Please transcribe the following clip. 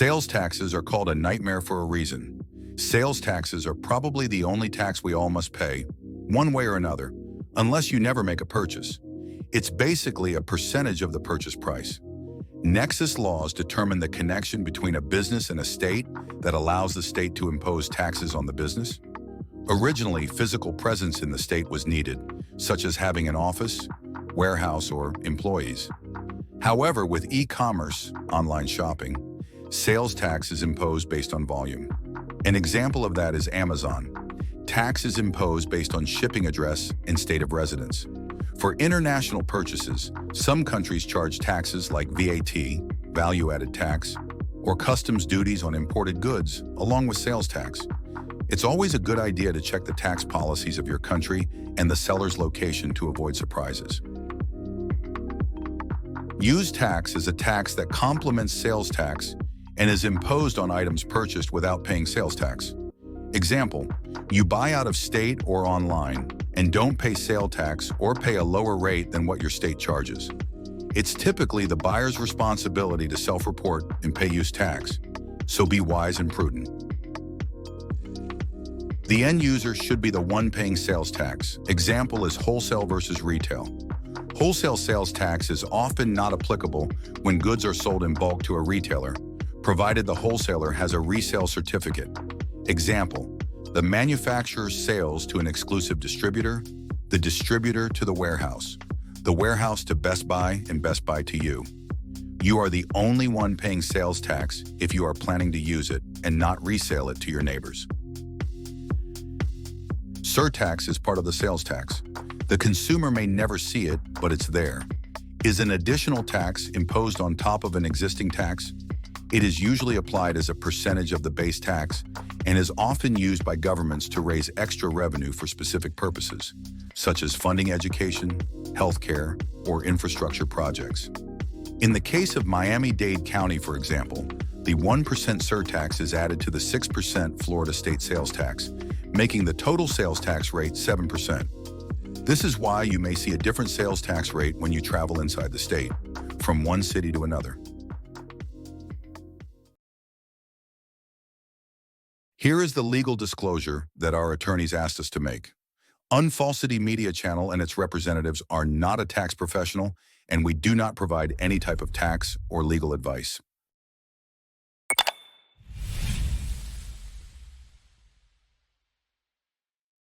Sales taxes are called a nightmare for a reason. Sales taxes are probably the only tax we all must pay, one way or another, unless you never make a purchase. It's basically a percentage of the purchase price. Nexus laws determine the connection between a business and a state that allows the state to impose taxes on the business. Originally, physical presence in the state was needed, such as having an office, warehouse, or employees. However, with e-commerce, online shopping, sales tax is imposed based on volume. An example of that is Amazon. Tax is imposed based on shipping address and state of residence. For international purchases, some countries charge taxes like VAT, value-added tax, or customs duties on imported goods, along with sales tax. It's always a good idea to check the tax policies of your country and the seller's location to avoid surprises. Use tax is a tax that complements sales tax and is imposed on items purchased without paying sales tax. Example, you buy out of state or online and don't pay sale tax or pay a lower rate than what your state charges. It's typically the buyer's responsibility to self-report and pay use tax, so be wise and prudent. The end user should be the one paying sales tax. Example is wholesale versus retail. Wholesale sales tax is often not applicable when goods are sold in bulk to a retailer, provided the wholesaler has a resale certificate. Example, the manufacturer's sales to an exclusive distributor, the distributor to the warehouse to Best Buy, and Best Buy to you. You are the only one paying sales tax if you are planning to use it and not resale it to your neighbors. Surtax is part of the sales tax. The consumer may never see it, but it's there. Is an additional tax imposed on top of an existing tax? It is usually applied as a percentage of the base tax and is often used by governments to raise extra revenue for specific purposes, such as funding education, healthcare, or infrastructure projects. In the case of Miami-Dade County, for example, the 1% surtax is added to the 6% Florida state sales tax, making the total sales tax rate 7%. This is why you may see a different sales tax rate when you travel inside the state, from one city to another. Here is the legal disclosure that our attorneys asked us to make. Unfalsity Media Channel and its representatives are not a tax professional, and we do not provide any type of tax or legal advice.